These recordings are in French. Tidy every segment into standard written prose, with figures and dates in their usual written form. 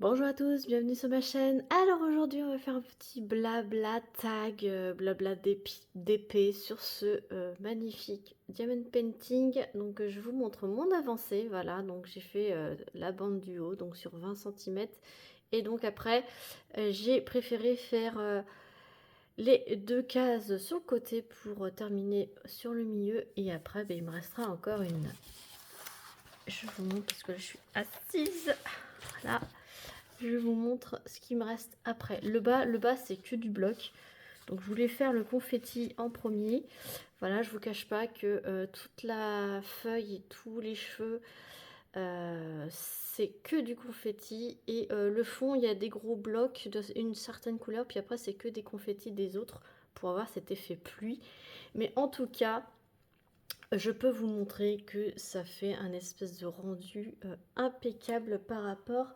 Bonjour à tous, bienvenue sur ma chaîne. Alors aujourd'hui on va faire un petit blabla tag, blabla d'épée sur ce magnifique diamond painting. Donc je vous montre mon avancée, voilà, donc j'ai fait la bande du haut, donc sur 20 centimètres. Et donc après j'ai préféré faire les deux cases sur le côté pour terminer sur le milieu. Et après ben, il me restera encore une. Je vous montre parce que là, je suis assise, voilà. Je vous montre ce qui me reste après. Le bas c'est que du bloc. Donc je voulais faire le confetti en premier. Voilà, je vous cache pas que toute la feuille et tous les cheveux, c'est que du confetti. Et le fond, il y a des gros blocs d'une certaine couleur. Puis après, c'est que des confettis des autres pour avoir cet effet pluie. Mais en tout cas, je peux vous montrer que ça fait un espèce de rendu impeccable par rapport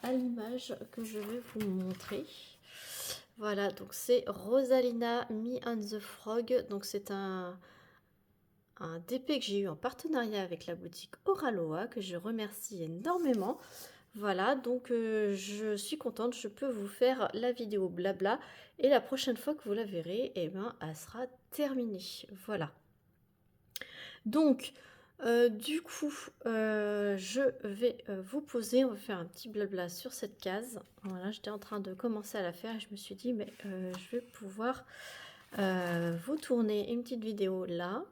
à l'image que je vais vous montrer. Voilà, donc c'est Rosalina Me and the Frog. Donc c'est un DP que j'ai eu en partenariat avec la boutique Oraloa, que je remercie énormément. Voilà, donc je suis contente, je peux vous faire la vidéo blabla. Et la prochaine fois que vous la verrez, eh ben, elle sera terminée. Voilà. Donc, du coup, je vais vous poser, on va faire un petit blabla sur cette case. Voilà, j'étais en train de commencer à la faire et je me suis dit, mais je vais pouvoir vous tourner une petite vidéo là.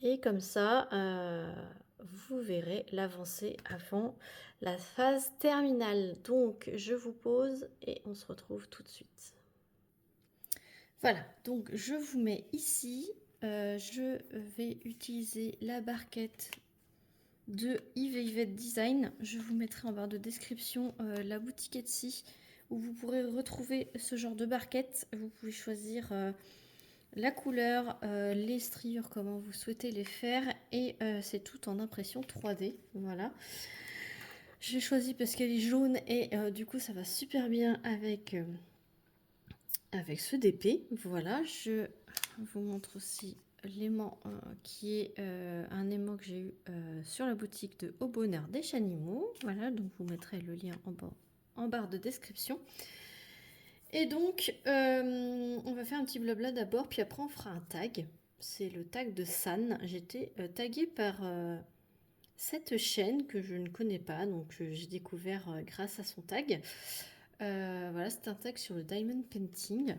Et comme ça, vous verrez l'avancée avant la phase terminale. Donc, je vous pose et on se retrouve tout de suite. Voilà, donc je vous mets ici. Je vais utiliser la barquette de Yves et Yvette Design. Je vous mettrai en barre de description la boutique Etsy où vous pourrez retrouver ce genre de barquette. Vous pouvez choisir la couleur, les striures, comment vous souhaitez les faire, et c'est tout en impression 3D. Voilà. J'ai choisi parce qu'elle est jaune et du coup ça va super bien avec ce DP. Voilà, je vous montre aussi l'aimant qui est un aimant que j'ai eu sur la boutique de Au Bonheur des Chanimaux. Voilà, donc vous mettrez le lien en barre de description. Et donc, on va faire un petit blabla d'abord, puis après on fera un tag. C'est le tag de San. J'étais taguée par cette chaîne que je ne connais pas, donc j'ai découvert grâce à son tag. Voilà, c'est un tag sur le diamond painting.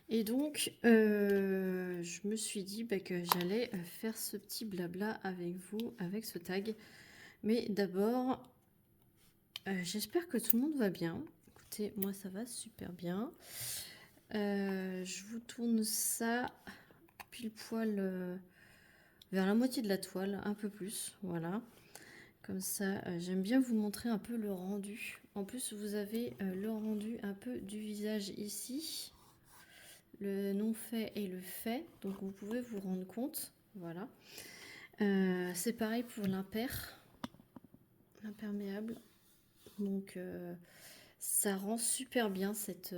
Et donc, je me suis dit bah, que j'allais faire ce petit blabla avec vous, avec ce tag. Mais d'abord, j'espère que tout le monde va bien. Écoutez, moi ça va super bien. Je vous tourne ça pile poil vers la moitié de la toile, un peu plus, voilà. Comme ça, j'aime bien vous montrer un peu le rendu. En plus, vous avez le rendu un peu du visage ici. Le non fait et le fait, donc vous pouvez vous rendre compte, voilà. C'est pareil pour l'imperméable, donc ça rend super bien cette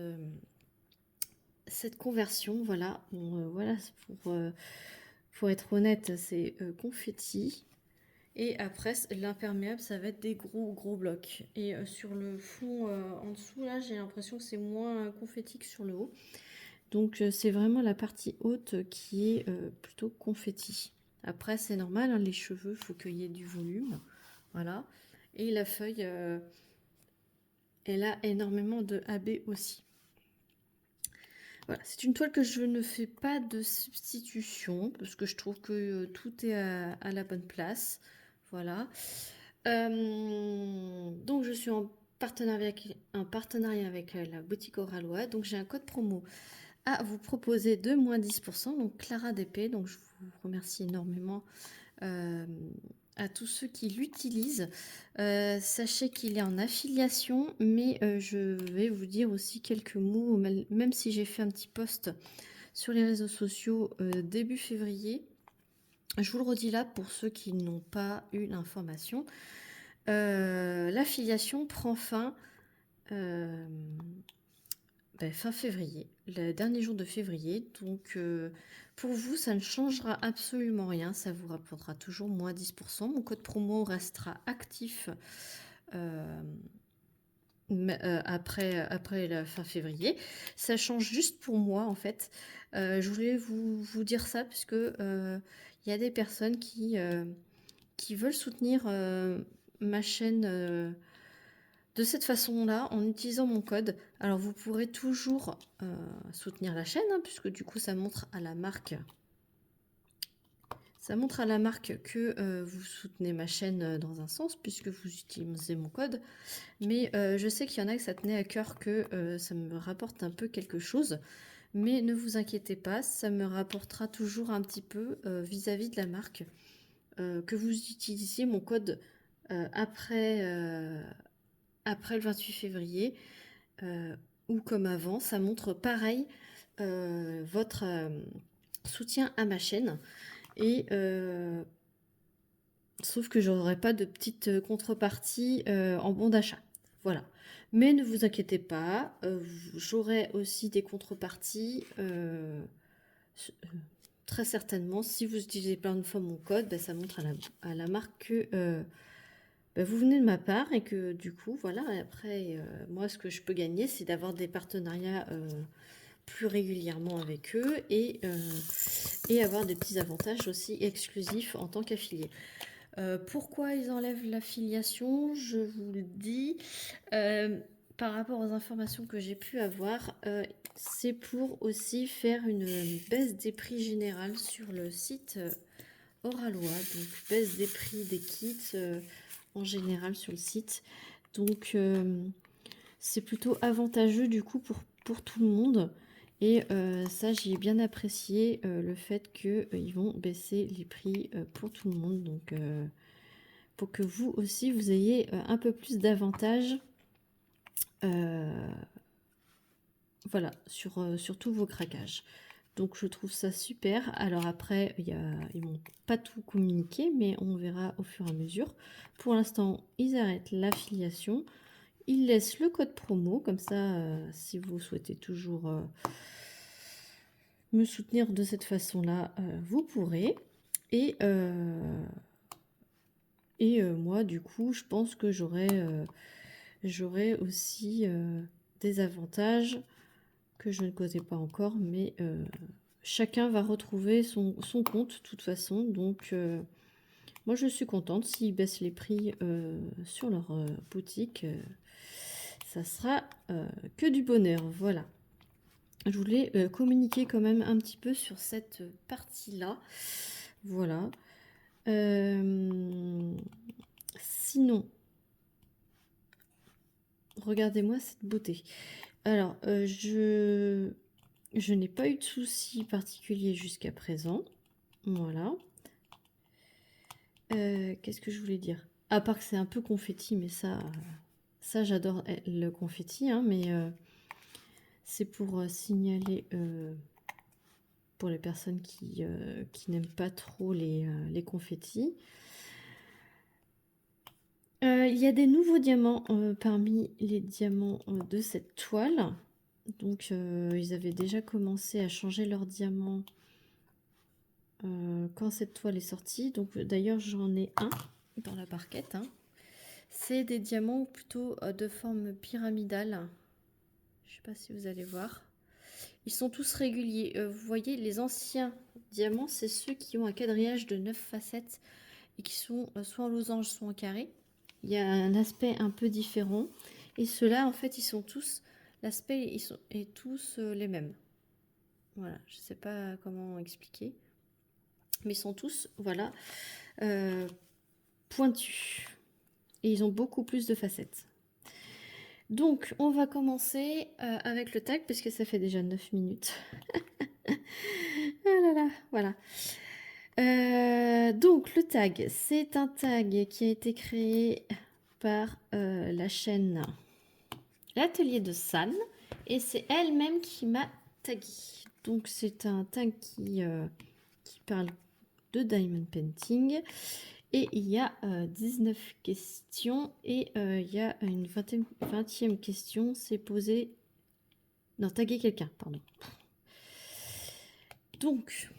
conversion, voilà. Bon, voilà, pour être honnête, c'est confetti. Et après, l'imperméable, ça va être des gros blocs. Et sur le fond en dessous, là, j'ai l'impression que c'est moins confetti que sur le haut. Donc c'est vraiment la partie haute qui est plutôt confetti. Après c'est normal, hein, les cheveux, il faut qu'il y ait du volume. Voilà. Et la feuille, elle a énormément de AB aussi. Voilà, c'est une toile que je ne fais pas de substitution parce que je trouve que tout est à la bonne place. Voilà. Donc je suis en partenariat avec la boutique Oralois. Donc j'ai un code promo à vous proposer de moins 10%, donc Clara DP, donc je vous remercie énormément à tous ceux qui l'utilisent. Sachez qu'il est en affiliation, mais je vais vous dire aussi quelques mots, même si j'ai fait un petit post sur les réseaux sociaux début février. Je vous le redis là pour ceux qui n'ont pas eu l'information. L'affiliation prend fin fin février, le dernier jour de février. Donc pour vous, ça ne changera absolument rien. Ça vous rapportera toujours moins 10%. Mon code promo restera actif après la fin février. Ça change juste pour moi en fait. Je voulais vous dire ça parce que il y a des personnes qui veulent soutenir ma chaîne de cette façon-là en utilisant mon code. Alors vous pourrez toujours soutenir la chaîne hein, puisque du coup ça montre à la marque. Ça montre à la marque que vous soutenez ma chaîne dans un sens puisque vous utilisez mon code. Mais je sais qu'il y en a que ça tenait à cœur que ça me rapporte un peu quelque chose. Mais ne vous inquiétez pas, ça me rapportera toujours un petit peu vis-à-vis de la marque. Que vous utilisiez mon code après le 28 février ou comme avant, ça montre pareil votre soutien à ma chaîne. Et sauf que j'aurai pas de petite contrepartie en bon d'achat. Voilà. Mais ne vous inquiétez pas, j'aurai aussi des contreparties très certainement. Si vous utilisez plein de fois mon code, ça montre à la marque que vous venez de ma part et que du coup, voilà, après, moi, ce que je peux gagner, c'est d'avoir des partenariats plus régulièrement avec eux et avoir des petits avantages aussi exclusifs en tant qu'affilié. Pourquoi ils enlèvent l'affiliation? Je vous le dis. Par rapport aux informations que j'ai pu avoir, c'est pour aussi faire une baisse des prix générales sur le site Oralois. Donc baisse des prix des kits en général sur le site. Donc c'est plutôt avantageux du coup pour tout le monde. Et ça, j'ai bien apprécié le fait qu'ils vont baisser les prix pour tout le monde. Donc, pour que vous aussi, vous ayez un peu plus d'avantages voilà, sur tous vos craquages. Donc, je trouve ça super. Alors après, ils m'ont pas tout communiqué, mais on verra au fur et à mesure. Pour l'instant, ils arrêtent l'affiliation. Ils laissent le code promo, comme ça, si vous souhaitez toujours me soutenir de cette façon-là, vous pourrez. Et moi, du coup, je pense que j'aurai aussi des avantages que je ne connais pas encore, mais chacun va retrouver son compte de toute façon. Donc, moi, je suis contente. S'ils baissent les prix sur leur boutique, ça sera que du bonheur. Voilà. Je voulais communiquer quand même un petit peu sur cette partie-là. Voilà. Sinon, regardez-moi cette beauté. Alors, je n'ai pas eu de soucis particuliers jusqu'à présent. Voilà. Qu'est-ce que je voulais dire? À part que c'est un peu confetti, mais ça j'adore le confetti, hein, mais c'est pour signaler pour les personnes qui n'aiment pas trop les confettis. Il y a des nouveaux diamants parmi les diamants de cette toile. Donc, ils avaient déjà commencé à changer leurs diamants quand cette toile est sortie. Donc, d'ailleurs, j'en ai un dans la barquette. Hein. C'est des diamants plutôt de forme pyramidale. Je ne sais pas si vous allez voir. Ils sont tous réguliers. Vous voyez, les anciens diamants, c'est ceux qui ont un quadrillage de 9 facettes et qui sont soit en losange, soit en carré. Il y a un aspect un peu différent. Et ceux-là, en fait, ils sont tous... L'aspect est tous les mêmes. Voilà, je ne sais pas comment expliquer. Mais ils sont tous, voilà, pointus. Et ils ont beaucoup plus de facettes. Donc, on va commencer avec le tag, parce que ça fait déjà 9 minutes. Ah là là, voilà. Donc, le tag, c'est un tag qui a été créé par la chaîne L'Atelier de San. Et c'est elle-même qui m'a tagué. Donc, c'est un tag qui parle de diamond painting. Et il y a 19 questions et il y a une 20e question, c'est poser... Non, taguer quelqu'un, pardon. Donc,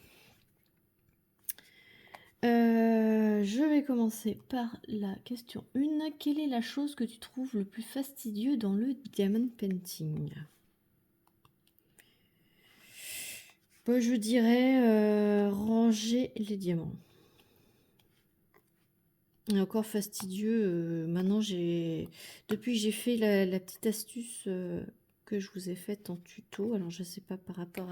Je vais commencer par la question 1. Quelle est la chose que tu trouves le plus fastidieux dans le diamond painting? Bon, je dirais ranger les diamants. Et encore fastidieux, maintenant depuis que j'ai fait la petite astuce que je vous ai faite en tuto, alors je sais pas par rapport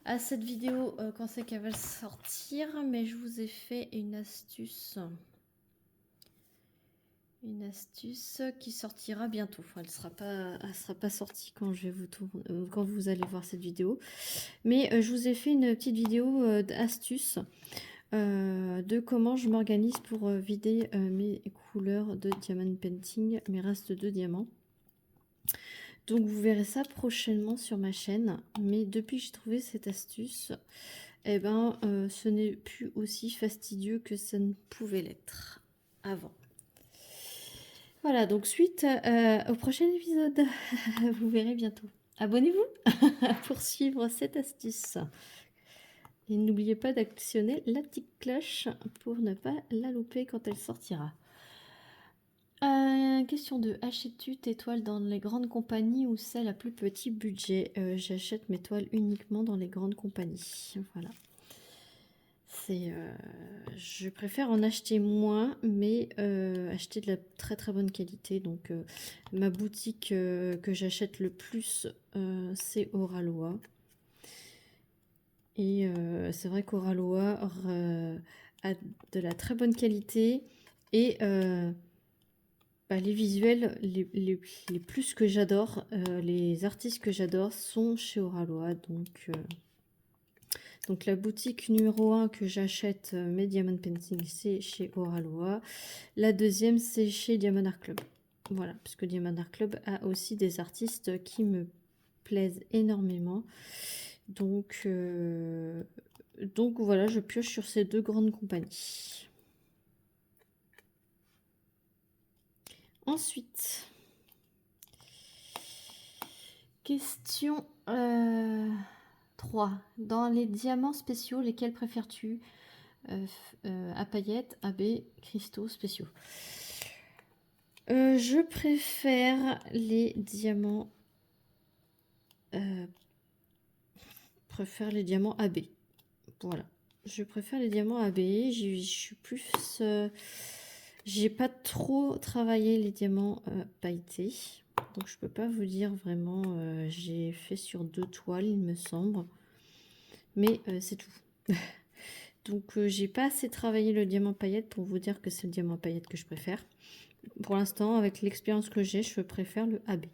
à cette vidéo quand c'est qu'elle va sortir, mais je vous ai fait une astuce qui sortira bientôt. Enfin, elle sera pas sortie quand quand vous allez voir cette vidéo, mais je vous ai fait une petite vidéo d'astuce de comment je m'organise pour vider mes couleurs de diamond painting, mes restes de diamants. Donc vous verrez ça prochainement sur ma chaîne, mais depuis que j'ai trouvé cette astuce, eh ben, ce n'est plus aussi fastidieux que ça ne pouvait l'être avant. Voilà, donc suite au prochain épisode, vous verrez bientôt. Abonnez-vous pour suivre cette astuce. Et n'oubliez pas d'actionner la petite cloche pour ne pas la louper quand elle sortira. Question 2. Achètes-tu tes toiles dans les grandes compagnies ou celles à plus petit budget? J'achète mes toiles uniquement dans les grandes compagnies. Voilà. Je préfère en acheter moins, mais acheter de la très très bonne qualité. Donc ma boutique que j'achète le plus, c'est Oraloa. Et c'est vrai qu'Oraloa a de la très bonne qualité et les visuels les plus que j'adore, les artistes que j'adore sont chez Oraloa. Donc la boutique numéro 1 que j'achète mes Diamond Painting, c'est chez Oraloa. La deuxième, c'est chez Diamond Art Club. Voilà, parce que Diamond Art Club a aussi des artistes qui me plaisent énormément. Donc voilà, je pioche sur ces deux grandes compagnies. Ensuite, question 3. Dans les diamants spéciaux, lesquels préfères-tu? À paillettes, AB, cristaux spéciaux. Je préfère les diamants. AB. Voilà. Je préfère les diamants AB. Je suis plus. J'ai pas trop travaillé les diamants pailletés. Donc je peux pas vous dire vraiment. J'ai fait sur 2 toiles, il me semble. Mais c'est tout. Donc j'ai pas assez travaillé le diamant paillette pour vous dire que c'est le diamant paillette que je préfère. Pour l'instant, avec l'expérience que j'ai, je préfère le AB.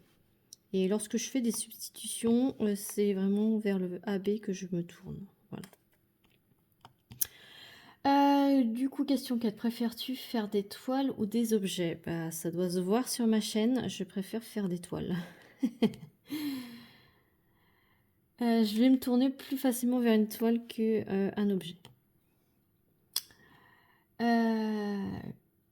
Et lorsque je fais des substitutions, c'est vraiment vers le AB que je me tourne. Voilà. Du coup, question 4. Préfères-tu faire des toiles ou des objets? Bah, ça doit se voir sur ma chaîne. Je préfère faire des toiles. Je vais me tourner plus facilement vers une toile qu'un objet.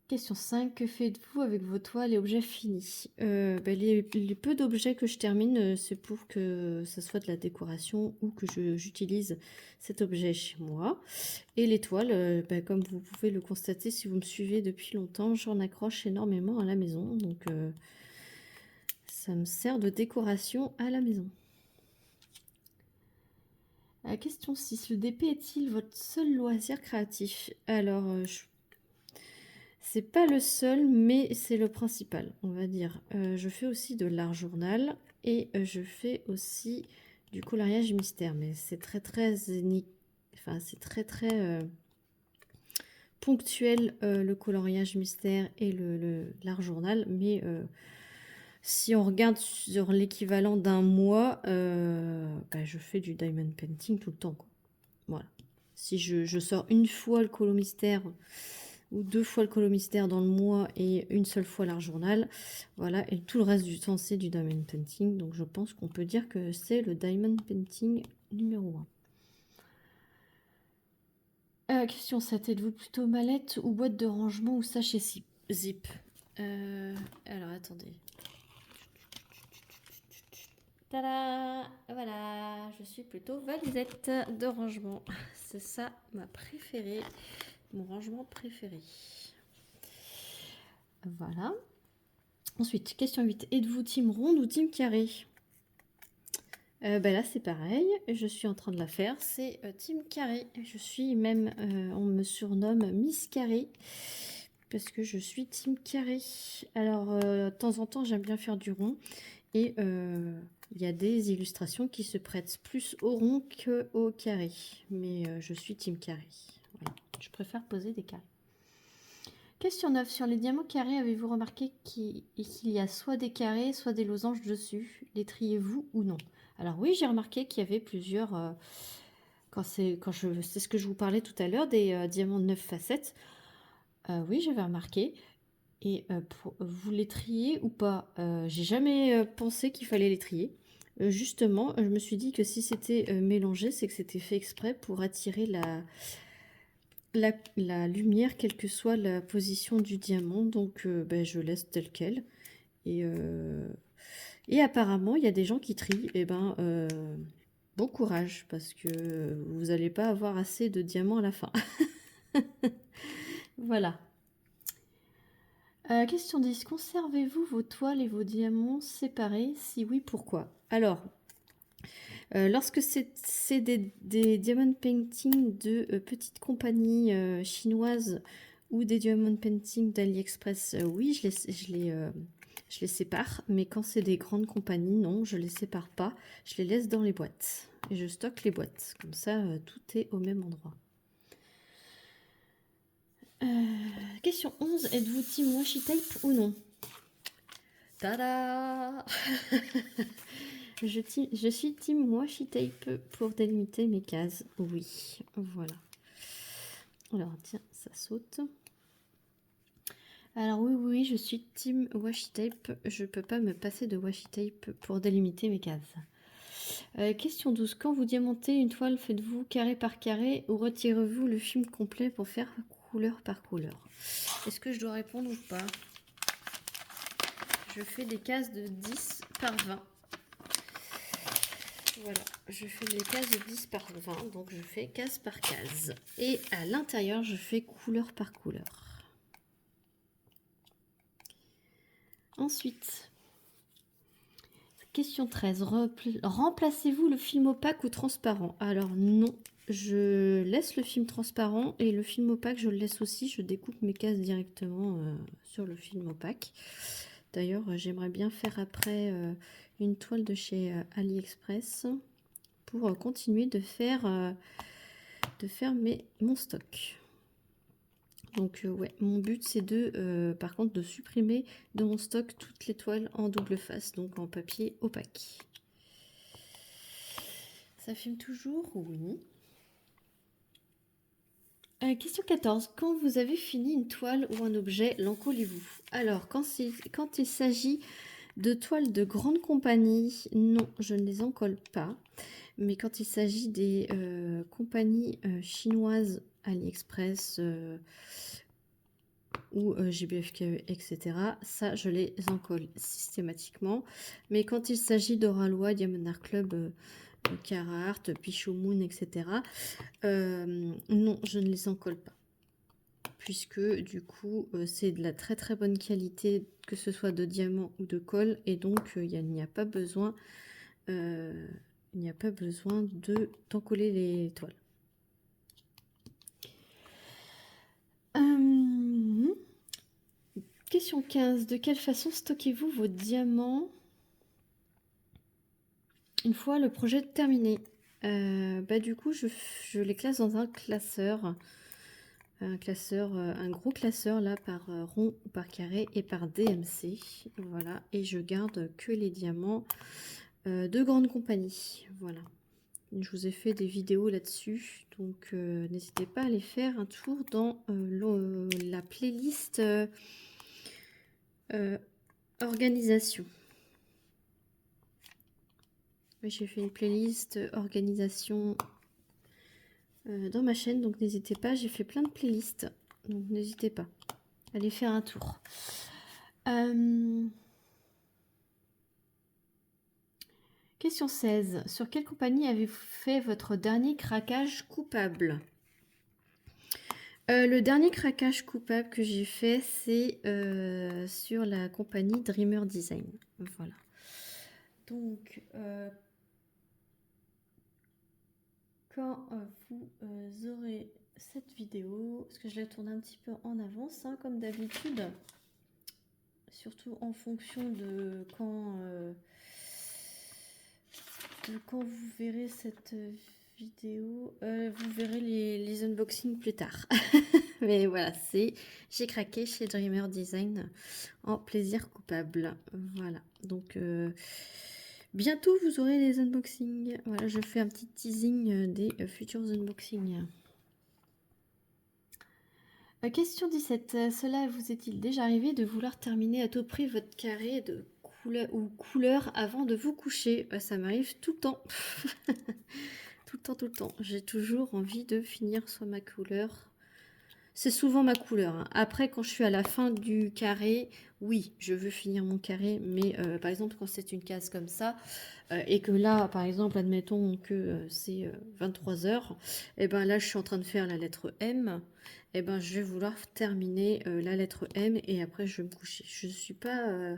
Question 5. Que faites-vous avec vos toiles et objets finis? Les peu d'objets que je termine, c'est pour que ça soit de la décoration ou que j'utilise cet objet chez moi. Et les toiles, comme vous pouvez le constater si vous me suivez depuis longtemps, j'en accroche énormément à la maison. Donc ça me sert de décoration à la maison. Question 6. Le DP est-il votre seul loisir créatif? Alors, c'est pas le seul, mais c'est le principal, on va dire. Je fais aussi de l'art journal et je fais aussi du coloriage mystère, mais c'est très ponctuel le coloriage mystère et l'art journal, mais si on regarde sur l'équivalent d'un mois, je fais du diamond painting tout le temps, quoi. Voilà. Si je sors une fois le colo mystère ou 2 fois le colo mystère dans le mois et une seule fois l'art journal, voilà, et tout le reste du temps c'est du diamond painting, donc je pense qu'on peut dire que c'est le diamond painting numéro 1. Question 7. Êtes-vous plutôt mallette ou boîte de rangement ou sachet zip? Alors attendez. Tada! Voilà, je suis plutôt valisette de rangement. C'est ça ma préférée. Mon rangement préféré. Voilà. Ensuite, question 8. Êtes-vous team ronde ou team carré? Là, c'est pareil. Je suis en train de la faire. C'est team carré. Je suis même, on me surnomme Miss Carré. Parce que je suis team carré. Alors, de temps en temps, j'aime bien faire du rond. Et il y a des illustrations qui se prêtent plus au rond qu'au carré. Mais je suis team carré. Voilà. Je préfère poser des carrés. Question 9. Sur les diamants carrés, avez-vous remarqué qu'il y a soit des carrés, soit des losanges dessus? Les triez-vous ou non? Alors oui, j'ai remarqué qu'il y avait plusieurs... c'est ce que je vous parlais tout à l'heure, des diamants de 9 facettes. Oui, j'avais remarqué. Et vous les triez ou pas? J'ai jamais pensé qu'il fallait les trier. Justement, je me suis dit que si c'était mélangé, c'est que c'était fait exprès pour attirer la lumière, quelle que soit la position du diamant. Donc je laisse tel quel. Et apparemment, il y a des gens qui trient. Et bon courage, parce que vous n'allez pas avoir assez de diamants à la fin. Voilà. Question 10. Conservez-vous vos toiles et vos diamants séparés? Si oui, pourquoi? Alors, lorsque c'est des diamond painting de petites compagnies chinoises ou des diamond painting d'AliExpress, oui, je les sépare. Mais quand c'est des grandes compagnies, non, je les sépare pas. Je les laisse dans les boîtes. Et je stocke les boîtes. Comme ça, tout est au même endroit. Question 11. Êtes-vous team washi tape ou non? Tada! Je suis team washi tape pour délimiter mes cases. Oui, voilà. Alors, tiens, ça saute. Alors oui, je suis team washi tape. Je peux pas me passer de washi tape pour délimiter mes cases. Question 12. Quand vous diamantez une toile, faites-vous carré par carré ou retirez-vous le film complet pour faire couleur par couleur? Est-ce que je dois répondre ou pas? Je fais des cases de 10 par 20. Voilà, je fais des cases de 10 par 20, donc je fais case par case. Et à l'intérieur, je fais couleur par couleur. Ensuite, question 13. Remplacez-vous le film opaque ou transparent? Alors non, je laisse le film transparent et le film opaque, je le laisse aussi. Je découpe mes cases directement sur le film opaque. D'ailleurs, j'aimerais bien faire après une toile de chez AliExpress pour continuer de faire mon stock. Donc ouais, mon but c'est par contre de supprimer de mon stock toutes les toiles en double face, donc en papier opaque. Ça filme toujours? Oui. Question 14. Quand vous avez fini une toile ou un objet, l'encollez-vous? Alors, quand il s'agit de toiles de grande compagnie, non, je ne les encolle pas. Mais quand il s'agit des compagnies chinoises, AliExpress ou GBFKE, etc., ça, je les encolle systématiquement. Mais quand il s'agit d'Oralois, Diamond Art Club, Carhartt, Pichot Moon, etc., non, je ne les encolle pas. Puisque du coup, c'est de la très très bonne qualité, que ce soit de diamant ou de colle, et donc il n'y a pas besoin... il n'y a pas besoin d'encoller les toiles. Question 15. De quelle façon stockez-vous vos diamants une fois le projet terminé? Du coup, je les classe dans un classeur. Un gros classeur là par rond ou par carré et par DMC. Voilà. Et je garde que les diamants de grande compagnie. Voilà. Je vous ai fait des vidéos là-dessus, donc n'hésitez pas à aller faire un tour dans la playlist organisation. J'ai fait une playlist organisation dans ma chaîne, donc n'hésitez pas, j'ai fait plein de playlists, donc n'hésitez pas à aller faire un tour. Question 16. Sur quelle compagnie avez-vous fait votre dernier craquage coupable? Le dernier craquage coupable que j'ai fait, c'est sur la compagnie Dreamer Design. Voilà. Donc, quand vous aurez cette vidéo, parce que je la tourne un petit peu en avance, hein, comme d'habitude, surtout en fonction de quand vous verrez cette vidéo, vous verrez les unboxings plus tard. Mais voilà, j'ai craqué chez Dreamer Design en plaisir coupable. Voilà, donc bientôt vous aurez les unboxings. Voilà, je fais un petit teasing des futurs unboxings. Question 17. Cela vous est-il déjà arrivé de vouloir terminer à tout prix votre carré de couleur avant de vous coucher? Ça m'arrive tout le temps. Tout le temps, tout le temps. J'ai toujours envie de finir soit ma couleur. C'est souvent ma couleur, hein. Après, quand je suis à la fin du carré, oui, je veux finir mon carré. Mais par exemple, quand c'est une case comme ça, et que là, par exemple, admettons que c'est 23 heures, et ben là, je suis en train de faire la lettre M. Et ben, je vais vouloir terminer la lettre M et après, je vais me coucher. Je suis pas...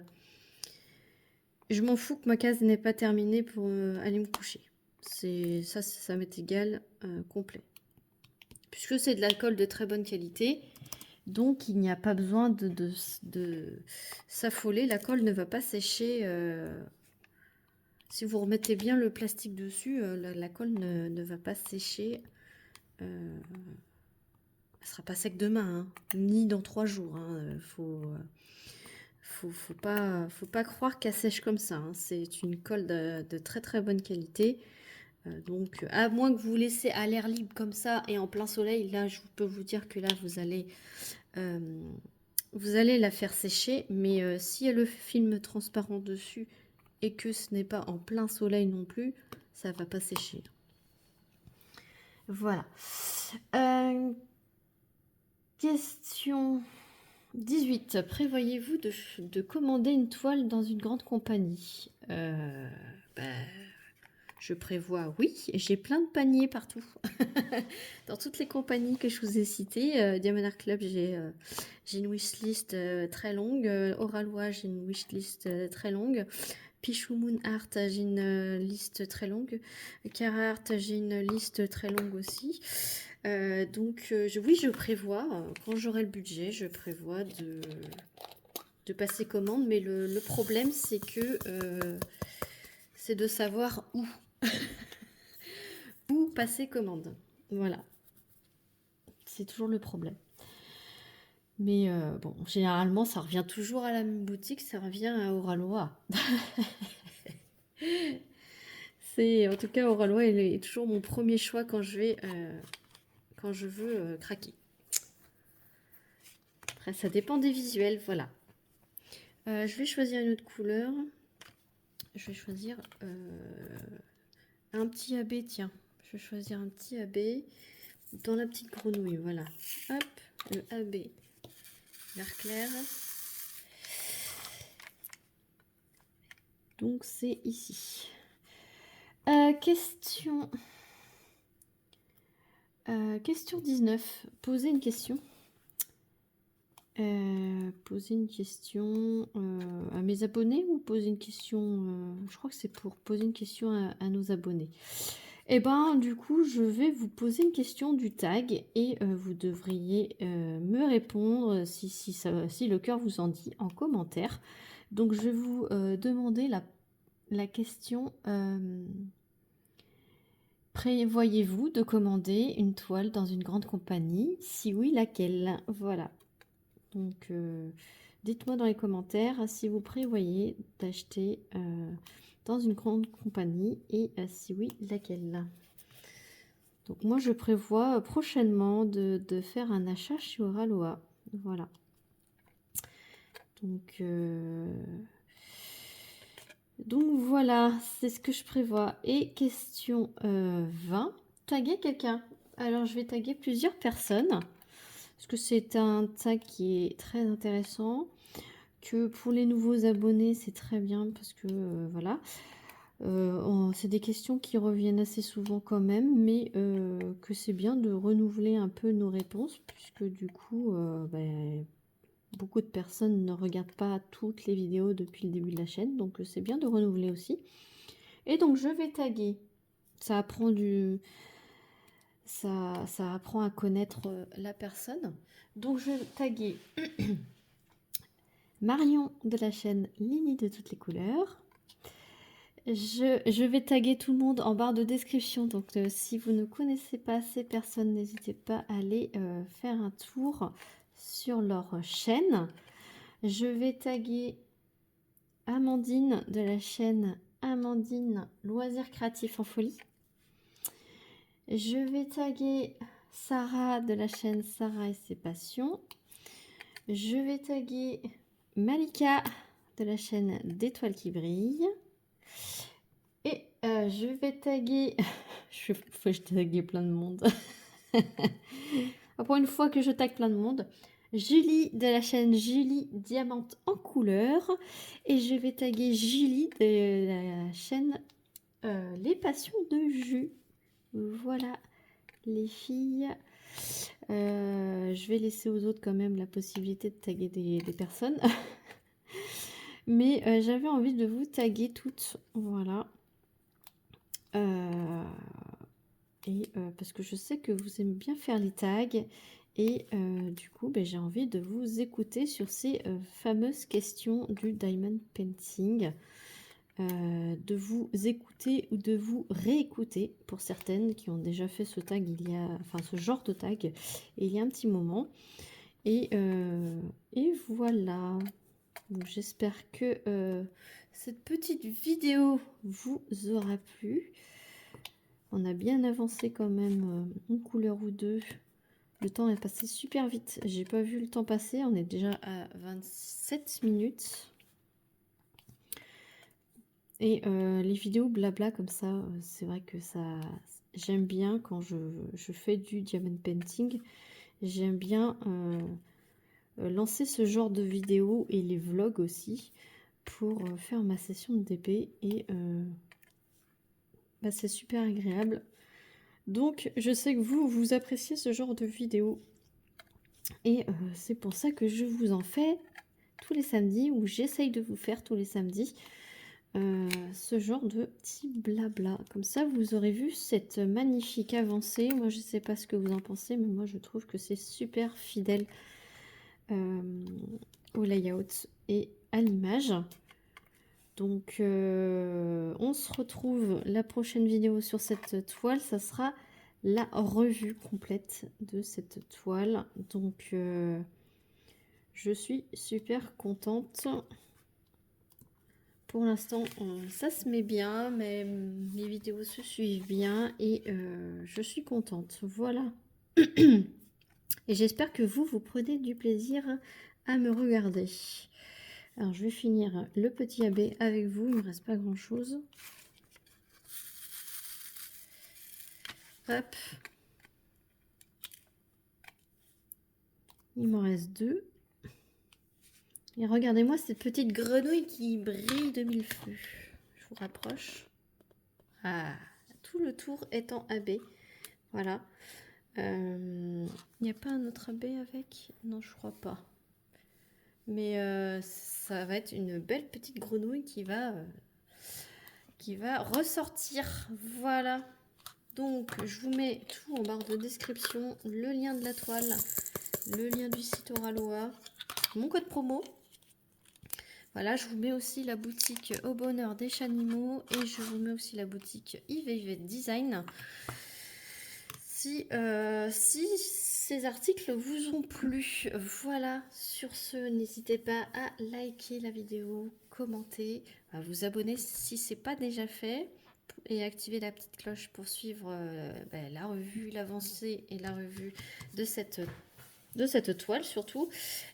je m'en fous que ma case n'est pas terminée pour aller me coucher. Ça m'est égal complet. Puisque c'est de la colle de très bonne qualité, donc il n'y a pas besoin de s'affoler. La colle ne va pas sécher. Si vous remettez bien le plastique dessus, la colle ne va pas sécher. Elle ne sera pas sec demain, hein, ni dans 3 jours. Hein. Faut pas croire qu'elle sèche comme ça. Hein. C'est une colle de très très bonne qualité. Donc, à moins que vous laissez à l'air libre comme ça et en plein soleil, là, je peux vous dire que là, vous allez la faire sécher. Mais si il y a le film transparent dessus et que ce n'est pas en plein soleil non plus, ça va pas sécher. Voilà. Question 18. Prévoyez-vous de commander une toile dans une grande compagnie? Je prévois, oui. J'ai plein de paniers partout. Dans toutes les compagnies que je vous ai citées. Diamond Art Club, j'ai une wishlist très longue. Oralois, j'ai une wishlist très longue. Pichou Moon Art, j'ai une liste très longue. Cara Art, j'ai une liste très longue aussi. Donc oui, je prévois, quand j'aurai le budget, je prévois de passer commande. Mais le problème, c'est que c'est de savoir où. Où passer commande. Voilà. C'est toujours le problème. Mais bon, généralement, ça revient toujours à la même boutique, ça revient à Oralois. En tout cas, Oralois est toujours mon premier choix quand je veux craquer. Après, ça dépend des visuels, voilà. Je vais choisir une autre couleur. Je vais choisir un petit AB, tiens. Je vais choisir un petit AB dans la petite grenouille, voilà. Hop, le AB vert clair. Donc c'est ici. Question 19. Poser une question. Poser une question à mes abonnés ou poser une question je crois que c'est pour poser une question à nos abonnés. Et ben du coup je vais vous poser une question du tag et vous devriez me répondre si le cœur vous en dit en commentaire. Donc je vais vous demander la question. Prévoyez-vous de commander une toile dans une grande compagnie? Si oui, laquelle? Voilà. Donc, dites-moi dans les commentaires si vous prévoyez d'acheter dans une grande compagnie et si oui, laquelle. Donc, moi, je prévois prochainement de faire un achat chez Oralois. Voilà. Donc voilà, c'est ce que je prévois. Et question 20, taguer quelqu'un. Alors, je vais taguer plusieurs personnes. Parce que c'est un tag qui est très intéressant, que pour les nouveaux abonnés c'est très bien parce que voilà, C'est des questions qui reviennent assez souvent quand même, mais que c'est bien de renouveler un peu nos réponses, puisque du coup, beaucoup de personnes ne regardent pas toutes les vidéos depuis le début de la chaîne, donc c'est bien de renouveler aussi. Et donc je vais taguer, ça apprend ça apprend à connaître la personne. Donc je vais taguer Marion de la chaîne Lily de toutes les couleurs. Je vais taguer tout le monde en barre de description, donc si vous ne connaissez pas ces personnes, n'hésitez pas à aller faire un tour sur leur chaîne. Je vais taguer Amandine de la chaîne Amandine Loisirs Créatifs en Folie. Je vais taguer Sarah de la chaîne Sarah et ses passions. Je vais taguer Malika de la chaîne d'Étoiles qui brillent. Et je vais taguer... Faut que je tague plein de monde. Pour une fois que je tague plein de monde. Julie de la chaîne Julie Diamante en couleur. Et je vais taguer Julie de la chaîne Les Passions de Jus. Voilà les filles. Je vais laisser aux autres quand même la possibilité de taguer des personnes. Mais j'avais envie de vous taguer toutes. Voilà. Parce que je sais que vous aimez bien faire les tags. Et du coup, j'ai envie de vous écouter sur ces fameuses questions du Diamond Painting. De vous écouter ou de vous réécouter pour certaines qui ont déjà fait ce tag ce genre de tag il y a un petit moment. Et voilà. J'espère que cette petite vidéo vous aura plu. On a bien avancé quand même une couleur ou deux. Le temps est passé super vite. J'ai pas vu le temps passer. On est déjà à 27 minutes. Et les vidéos blabla comme ça, c'est vrai que j'aime bien quand je fais du diamond painting. J'aime bien lancer ce genre de vidéos et les vlogs aussi pour faire ma session de DP. Et c'est super agréable. Donc je sais que vous appréciez ce genre de vidéos. Et c'est pour ça que je vous en fais tous les samedis, ou j'essaye de vous faire tous les samedis. Ce genre de petit blabla. Comme ça, vous aurez vu cette magnifique avancée. Moi, je ne sais pas ce que vous en pensez, mais moi, je trouve que c'est super fidèle au layout et à l'image. Donc, on se retrouve la prochaine vidéo sur cette toile. Ça sera la revue complète de cette toile. Donc, je suis super contente. Pour l'instant, ça se met bien, mais mes vidéos se suivent bien et je suis contente. Voilà. Et j'espère que vous prenez du plaisir à me regarder. Alors, je vais finir le petit abbé avec vous. Il ne me reste pas grand-chose. Hop. Il m'en reste deux. Et regardez-moi cette petite grenouille qui brille de mille feux. Je vous rapproche. Ah, tout le tour est en AB. Voilà. Il n'y a pas un autre AB avec? Non, je crois pas. Mais ça va être une belle petite grenouille qui va ressortir. Voilà. Donc, je vous mets tout en barre de description. Le lien de la toile, le lien du site Oraloa, mon code promo. Voilà, je vous mets aussi la boutique Au Bonheur des Chanimaux et je vous mets aussi la boutique Yves et Yvette Design. Si ces articles vous ont plu, voilà, sur ce, n'hésitez pas à liker la vidéo, commenter, à vous abonner si ce n'est pas déjà fait et activer la petite cloche pour suivre la revue, l'avancée et la revue de cette toile surtout,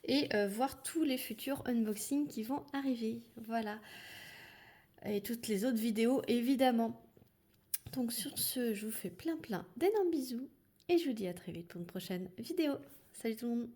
et voir tous les futurs unboxings qui vont arriver. Voilà. Et toutes les autres vidéos évidemment. Donc sur ce, je vous fais plein d'énormes bisous et je vous dis à très vite pour une prochaine vidéo. Salut tout le monde!